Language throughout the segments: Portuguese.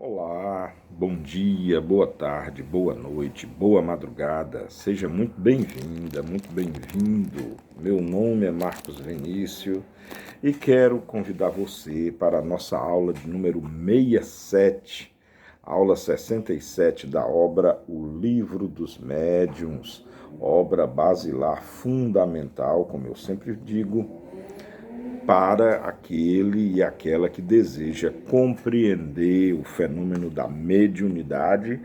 Olá, bom dia, boa tarde, boa noite, boa madrugada. Seja muito bem-vinda, muito bem-vindo. Meu nome é Marcos Vinícius e quero convidar você para a nossa aula de número 67, aula 67 da obra O Livro dos Médiuns, obra basilar fundamental, como eu sempre digo, para aquele e aquela que deseja compreender o fenômeno da mediunidade,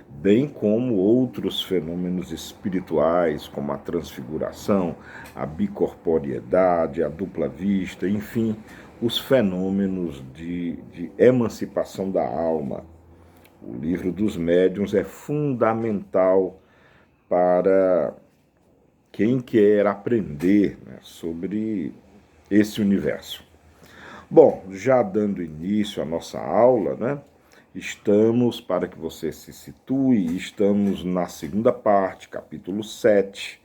bem como outros fenômenos espirituais, como a transfiguração, a bicorporiedade, a dupla vista, enfim, os fenômenos de emancipação da alma. O livro dos médiuns é fundamental para quem quer aprender, né, sobre esse universo. Bom, já dando início à nossa aula, né? Estamos, para que você se situe, estamos na segunda parte, capítulo 7.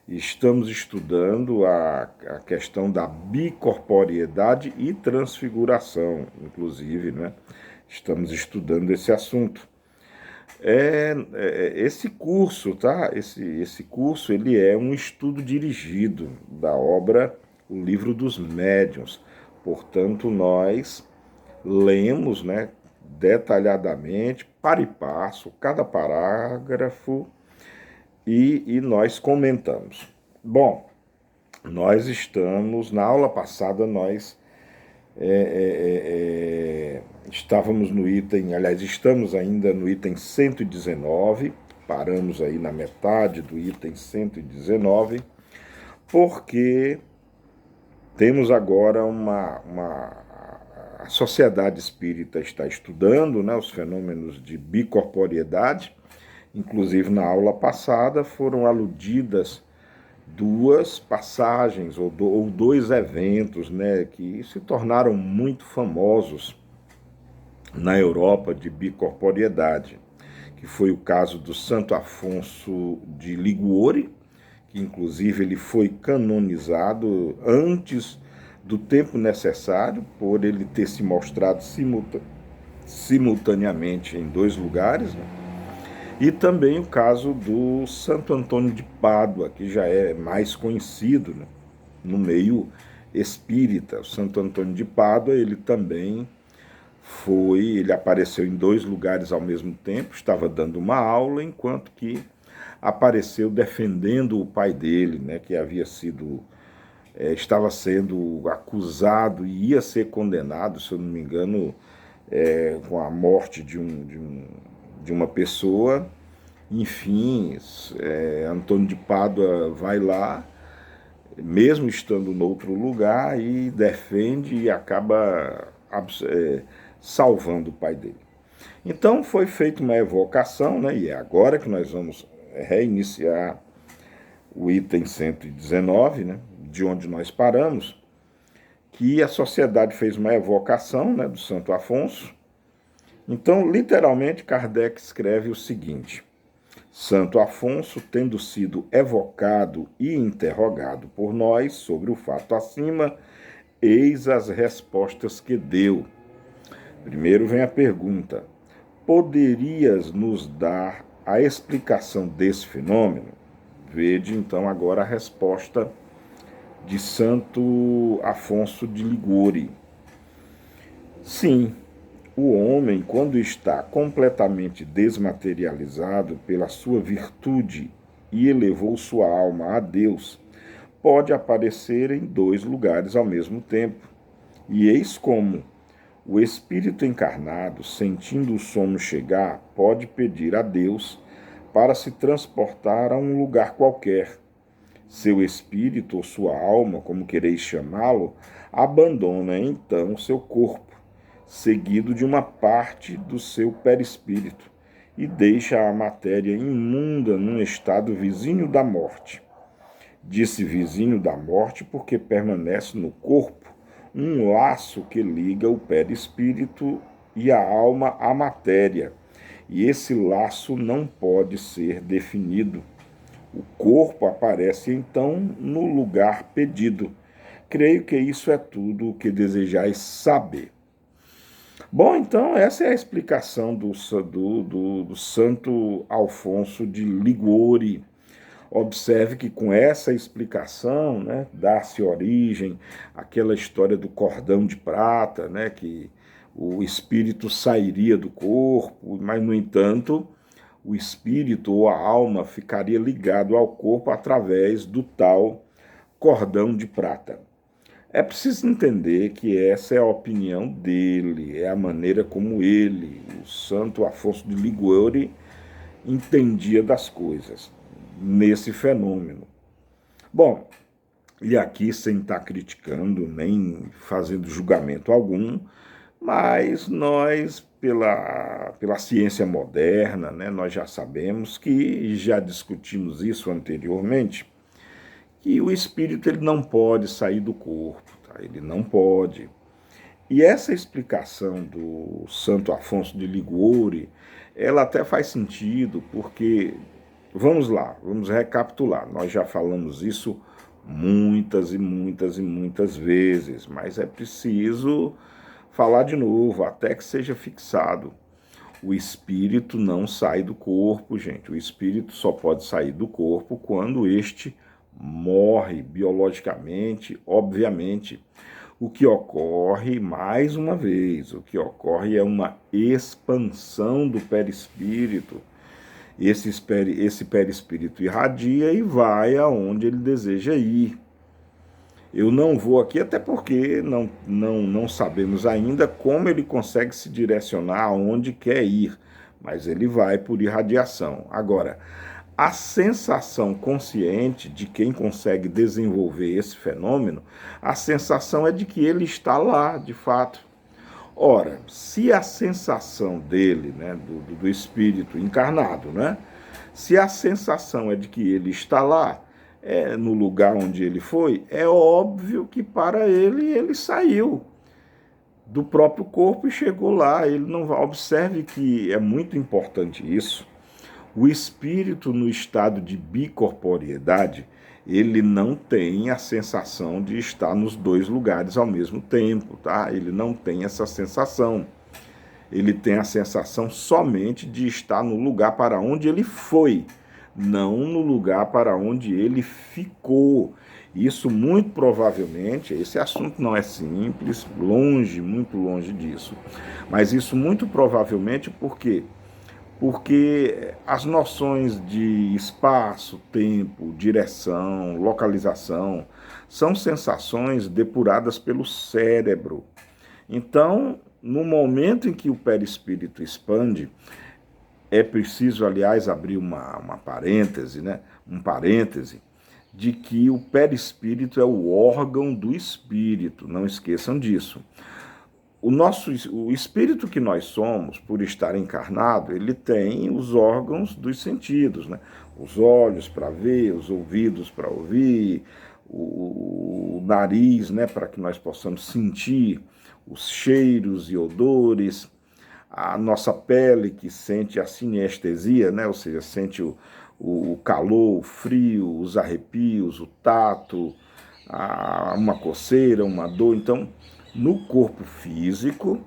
Estamos estudando a questão da bicorporiedade e transfiguração, inclusive, né? Estamos estudando esse assunto. Esse curso, tá? Esse curso, ele é um estudo dirigido da obra O Livro dos Médiuns. Portanto, nós lemos, né, detalhadamente, para e passo, cada parágrafo e nós comentamos. Bom, nós estamos, na aula passada, nós estávamos no item, aliás, estamos ainda no item 119, paramos aí na metade do item 119, porque temos agora a sociedade espírita está estudando, né, os fenômenos de bicorporiedade. Inclusive, na aula passada foram aludidas duas passagens ou dois eventos, né, que se tornaram muito famosos na Europa de bicorporiedade, que foi o caso do Santo Afonso de Liguori, que inclusive ele foi canonizado antes do tempo necessário, por ele ter se mostrado simultaneamente em dois lugares, né? E também o caso do Santo Antônio de Pádua, que já é mais conhecido, né, no meio espírita. O Santo Antônio de Pádua, ele também ele apareceu em dois lugares ao mesmo tempo, estava dando uma aula, enquanto que apareceu defendendo o pai dele, né, que havia sido, estava sendo acusado e ia ser condenado, se eu não me engano, com a morte de uma pessoa. Enfim, Antônio de Pádua vai lá, mesmo estando em outro lugar, e defende e acaba salvando o pai dele. Então foi feita uma evocação, né, e é agora que nós vamos reiniciar o item 119, né, de onde nós paramos, que a sociedade fez uma evocação, né, do Santo Afonso. Então, literalmente, Kardec escreve o seguinte: Santo Afonso, tendo sido evocado e interrogado por nós sobre o fato acima, eis as respostas que deu. Primeiro vem a pergunta: poderias nos dar a explicação desse fenômeno? Vede então agora a resposta de Santo Afonso de Liguori. Sim, o homem, quando está completamente desmaterializado pela sua virtude e elevou sua alma a Deus, pode aparecer em dois lugares ao mesmo tempo. E eis como o espírito encarnado, sentindo o sono chegar, pode pedir a Deus para se transportar a um lugar qualquer. Seu espírito ou sua alma, como quereis chamá-lo, abandona então seu corpo, seguido de uma parte do seu perispírito, e deixa a matéria imunda num estado vizinho da morte. Disse vizinho da morte porque permanece no corpo um laço que liga o perispírito e a alma à matéria, e esse laço não pode ser definido. O corpo aparece então no lugar pedido. Creio que isso é tudo o que desejais saber. Bom, então essa é a explicação do Santo Alfonso de Liguori. Observe que com essa explicação, né, dá-se origem àquela história do cordão de prata, né, que o espírito sairia do corpo, mas, no entanto, o espírito ou a alma ficaria ligado ao corpo através do tal cordão de prata. É preciso entender que essa é a opinião dele, é a maneira como ele, o Santo Afonso de Liguori, entendia das coisas nesse fenômeno. Bom, e aqui sem estar criticando nem fazendo julgamento algum, mas nós, pela ciência moderna, né, nós já sabemos que já discutimos isso anteriormente, que o espírito ele não pode sair do corpo, tá? Ele não pode. E essa explicação do Santo Afonso de Liguori, ela até faz sentido, porque, vamos lá, vamos recapitular, nós já falamos isso muitas e muitas e muitas vezes, mas é preciso falar de novo, até que seja fixado. O espírito não sai do corpo, gente. O espírito só pode sair do corpo quando este morre biologicamente, obviamente. O que ocorre, mais uma vez, o que ocorre é uma expansão do perispírito. Esse perispírito irradia e vai aonde ele deseja ir. Eu não vou aqui, até porque não sabemos ainda como ele consegue se direcionar aonde quer ir, mas ele vai por irradiação. Agora, a sensação consciente de quem consegue desenvolver esse fenômeno, a sensação é de que ele está lá, de fato. Ora, se a sensação dele, né, do espírito encarnado, né, se a sensação é de que ele está lá, no lugar onde ele foi, é óbvio que para ele saiu do próprio corpo e chegou lá. Ele não vai. Observe que é muito importante isso. O espírito no estado de bicorporiedade, ele não tem a sensação de estar nos dois lugares ao mesmo tempo, tá? Ele não tem essa sensação. Ele tem a sensação somente de estar no lugar para onde ele foi, não no lugar para onde ele ficou. Isso muito provavelmente, esse assunto não é simples, longe, muito longe disso, mas isso muito provavelmente porque as noções de espaço, tempo, direção, localização, são sensações depuradas pelo cérebro. Então, no momento em que o perispírito expande, é preciso, aliás, abrir uma parêntese, né? Um parêntese, de que o perispírito é o órgão do espírito, não esqueçam disso. O espírito que nós somos, por estar encarnado, ele tem os órgãos dos sentidos, né? Os olhos para ver, os ouvidos para ouvir, o nariz, né, para que nós possamos sentir os cheiros e odores, a nossa pele que sente a sinestesia, né, ou seja, sente o calor, o frio, os arrepios, o tato, uma coceira, uma dor. Então, no corpo físico,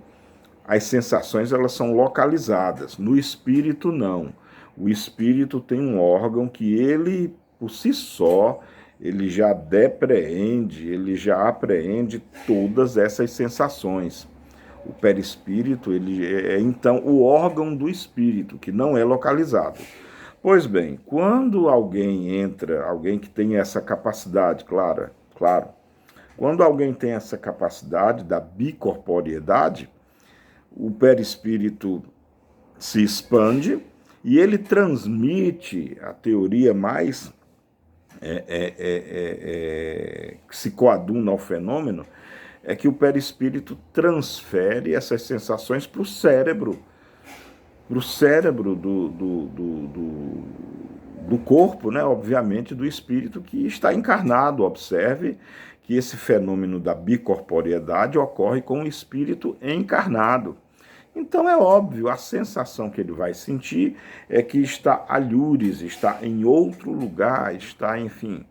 as sensações elas são localizadas. No espírito, não. O espírito tem um órgão que ele, por si só, ele já depreende, ele já apreende todas essas sensações. O perispírito, ele é, então, o órgão do espírito, que não é localizado. Pois bem, quando alguém entra, alguém que tem essa capacidade, claro, quando alguém tem essa capacidade da bicorporiedade, o perispírito se expande e ele transmite a teoria mais que se coaduna ao fenômeno, é que o perispírito transfere essas sensações para o cérebro do corpo, né? Obviamente do espírito que está encarnado. Observe que esse fenômeno da bicorporiedade ocorre com o espírito encarnado. Então é óbvio, a sensação que ele vai sentir é que está alhures, está em outro lugar, está, enfim.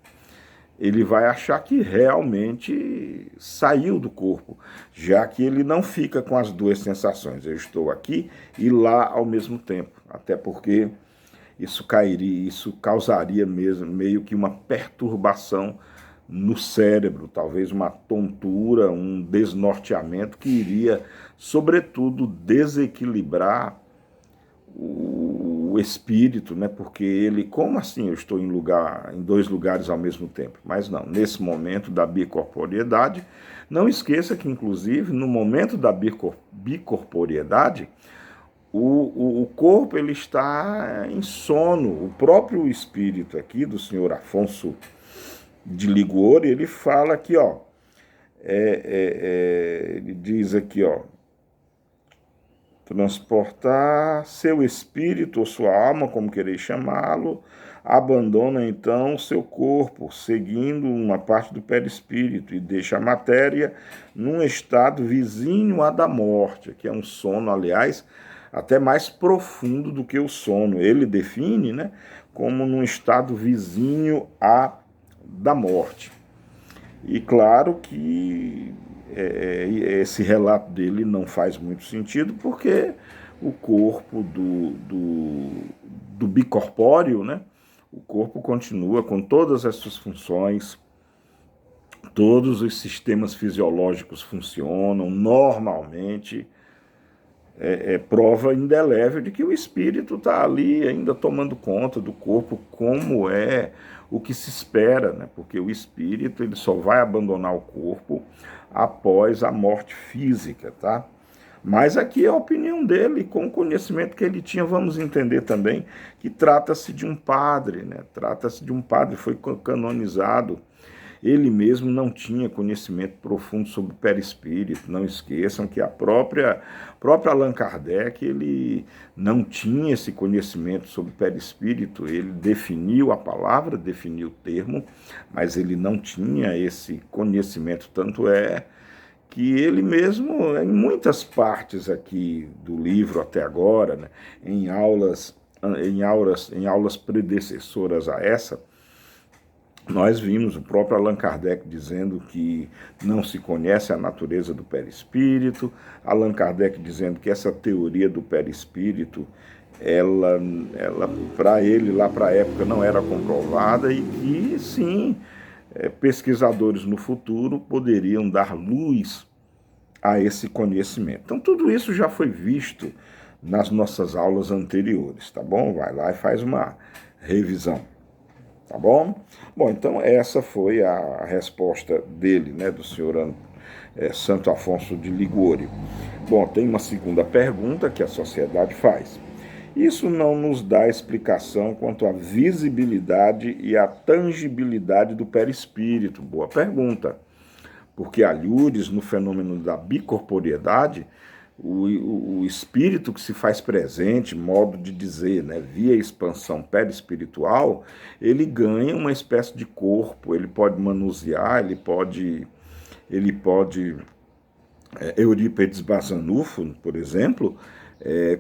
ele vai achar que realmente saiu do corpo, já que ele não fica com as duas sensações, eu estou aqui e lá ao mesmo tempo, até porque isso causaria mesmo meio que uma perturbação no cérebro, talvez uma tontura, um desnorteamento que iria, sobretudo, desequilibrar o espírito, né? Porque ele, como assim eu estou em dois lugares ao mesmo tempo? Mas não, nesse momento da bicorporiedade, não esqueça que, inclusive, no momento da bicorporiedade, o corpo ele está em sono. O próprio espírito aqui do senhor Afonso de Liguori, ele fala aqui, ó, ele diz aqui, ó, transportar seu espírito ou sua alma, como quereis chamá-lo, abandona então seu corpo, seguindo uma parte do perispírito, e deixa a matéria num estado vizinho à da morte, que é um sono, aliás, até mais profundo do que o sono. Ele define, né, como num estado vizinho à da morte. E claro que esse relato dele não faz muito sentido, porque o corpo do bicorpóreo, né, o corpo continua com todas as suas funções, todos os sistemas fisiológicos funcionam normalmente, prova indelével de que o espírito está ali ainda tomando conta do corpo, como é o que se espera, né? Porque o espírito ele só vai abandonar o corpo após a morte física, tá? Mas aqui é a opinião dele, com o conhecimento que ele tinha, vamos entender também que trata-se de um padre, né? Trata-se de um padre, foi canonizado. Ele mesmo não tinha conhecimento profundo sobre o perispírito. Não esqueçam que a própria Allan Kardec, ele não tinha esse conhecimento sobre o perispírito. Ele definiu a palavra, definiu o termo, mas ele não tinha esse conhecimento. Tanto é que ele mesmo, em muitas partes aqui do livro até agora, né, em aulas predecessoras a essa, nós vimos o próprio Allan Kardec dizendo que não se conhece a natureza do perispírito, Allan Kardec dizendo que essa teoria do perispírito, ela para ele, lá para a época, não era comprovada, e que, sim, pesquisadores no futuro poderiam dar luz a esse conhecimento. Então, tudo isso já foi visto nas nossas aulas anteriores, tá bom? Vai lá e faz uma revisão. Tá bom? Bom, então essa foi a resposta dele, né, do senhor Santo Afonso de Liguori. Bom, tem uma segunda pergunta que a sociedade faz. Isso não nos dá explicação quanto à visibilidade e à tangibilidade do perispírito. Boa pergunta. Porque alhures no fenômeno da bicorporiedade, o espírito que se faz presente, modo de dizer, né, via expansão perispiritual, ele ganha uma espécie de corpo, ele pode manusear, Eurípides Barçanufo, por exemplo,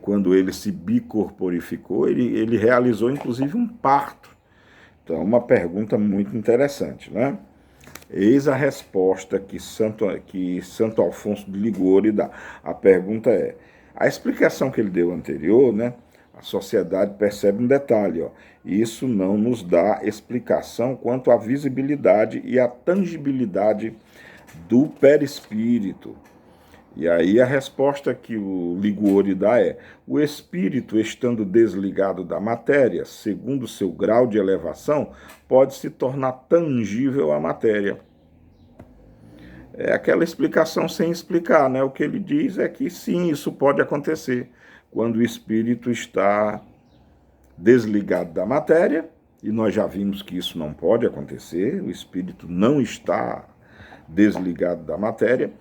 quando ele se bicorporificou, ele realizou inclusive um parto. Então, uma pergunta muito interessante, né? Eis a resposta que Santo Afonso de Liguori dá. A pergunta é, a explicação que ele deu anterior, né? A sociedade percebe um detalhe, ó. Isso não nos dá explicação quanto à visibilidade e à tangibilidade do perispírito. E aí a resposta que o Liguori dá é: o espírito, estando desligado da matéria, segundo seu grau de elevação, pode se tornar tangível à matéria. É aquela explicação sem explicar, né? O que ele diz é que sim, isso pode acontecer quando o espírito está desligado da matéria, e nós já vimos que isso não pode acontecer, o espírito não está desligado da matéria.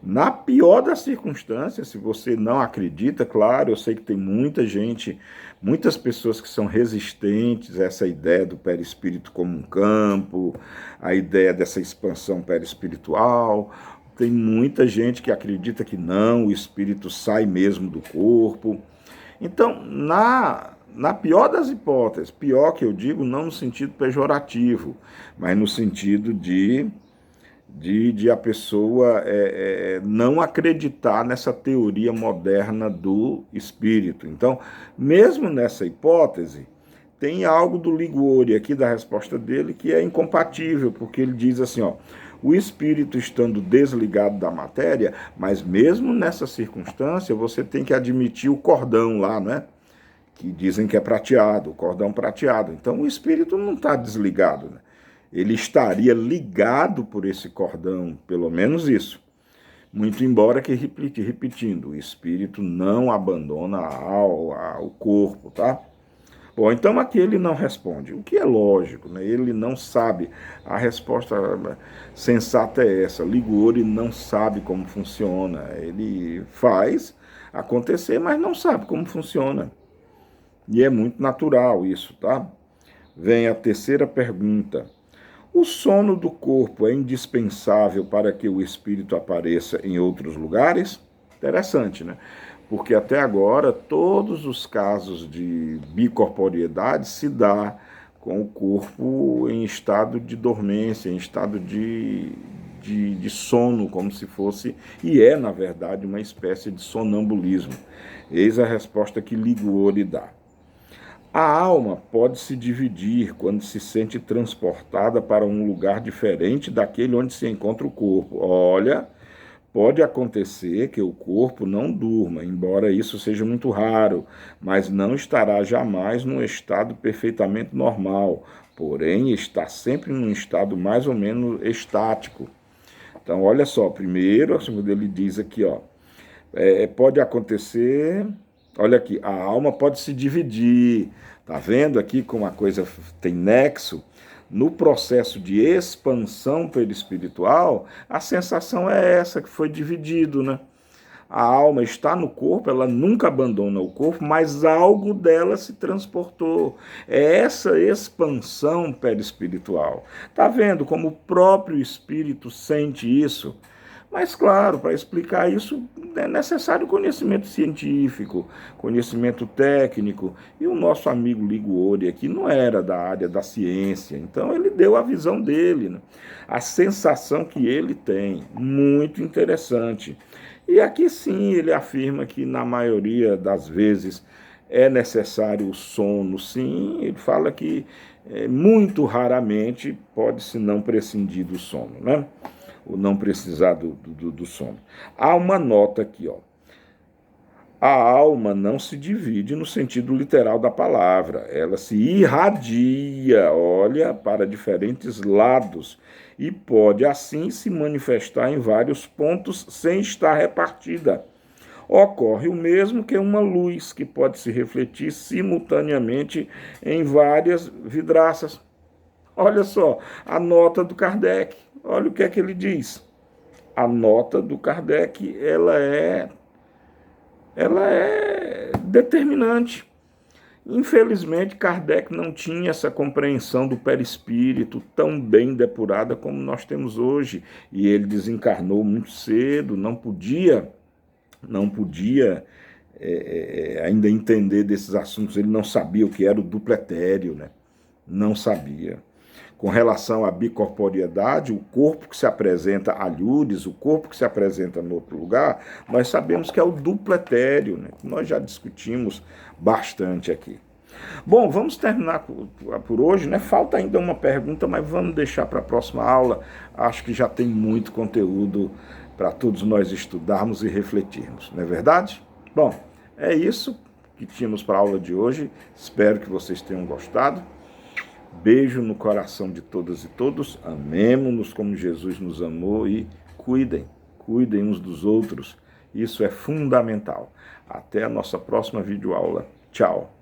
Na pior das circunstâncias, se você não acredita, claro, eu sei que tem muita gente, muitas pessoas que são resistentes a essa ideia do perispírito como um campo, a ideia dessa expansão perispiritual. Tem muita gente que acredita que não, o espírito sai mesmo do corpo. Então, na pior das hipóteses, pior que eu digo não no sentido pejorativo, mas no sentido de a pessoa não acreditar nessa teoria moderna do espírito. Então, mesmo nessa hipótese, tem algo do Liguori aqui da resposta dele que é incompatível, porque ele diz assim, ó, o espírito estando desligado da matéria, mas mesmo nessa circunstância você tem que admitir o cordão lá, né? Que dizem que é prateado, o cordão prateado. Então o espírito não está desligado, né? Ele estaria ligado por esse cordão, pelo menos isso. Muito embora que, repetindo, o espírito não abandona o corpo, tá? Bom, então aqui ele não responde, o que é lógico, né? Ele não sabe, a resposta sensata é essa, Liguori não sabe como funciona, ele faz acontecer, mas não sabe como funciona. E é muito natural isso, tá? Vem a terceira pergunta. O sono do corpo é indispensável para que o espírito apareça em outros lugares? Interessante, né? Porque até agora todos os casos de bicorporiedade se dá com o corpo em estado de dormência, em estado de sono, como se fosse, e é, na verdade, uma espécie de sonambulismo. Eis a resposta que Liguori dá. A alma pode se dividir quando se sente transportada para um lugar diferente daquele onde se encontra o corpo. Olha, pode acontecer que o corpo não durma, embora isso seja muito raro, mas não estará jamais num estado perfeitamente normal, porém está sempre num estado mais ou menos estático. Então, olha só, primeiro, quando ele diz aqui, ó, pode acontecer, olha aqui, a alma pode se dividir, tá vendo aqui como a coisa tem nexo? No processo de expansão perispiritual, a sensação é essa, que foi dividido, né? A alma está no corpo, ela nunca abandona o corpo, mas algo dela se transportou. É essa expansão perispiritual. Tá vendo como o próprio espírito sente isso? Mas, claro, para explicar isso é necessário conhecimento científico, conhecimento técnico. E o nosso amigo Liguori aqui não era da área da ciência, então ele deu a visão dele, né? A sensação que ele tem, muito interessante. E aqui sim ele afirma que na maioria das vezes é necessário o sono, sim. Ele fala que muito raramente pode-se não prescindir do sono, né? Ou não precisar do sono. Há uma nota aqui, ó. A alma não se divide no sentido literal da palavra, ela se irradia, olha, para diferentes lados e pode assim se manifestar em vários pontos sem estar repartida. Ocorre o mesmo que uma luz que pode se refletir simultaneamente em várias vidraças. Olha só, a nota do Kardec. Olha o que é que ele diz. A nota do Kardec, ela é determinante. Infelizmente, Kardec não tinha essa compreensão do perispírito tão bem depurada como nós temos hoje. E ele desencarnou muito cedo, não podia ainda entender desses assuntos. Ele não sabia o que era o duplo etéreo, né? Não sabia. Com relação à bicorporiedade, o corpo que se apresenta a Lourdes, o corpo que se apresenta no outro lugar, nós sabemos que é o duplo etéreo, né? Nós já discutimos bastante aqui. Bom, vamos terminar por hoje, né? Falta ainda uma pergunta, mas vamos deixar para a próxima aula. Acho que já tem muito conteúdo para todos nós estudarmos e refletirmos, não é verdade? Bom, é isso que tínhamos para a aula de hoje. Espero que vocês tenham gostado. Beijo no coração de todas e todos, amemo-nos como Jesus nos amou e cuidem uns dos outros, isso é fundamental. Até a nossa próxima videoaula. Tchau.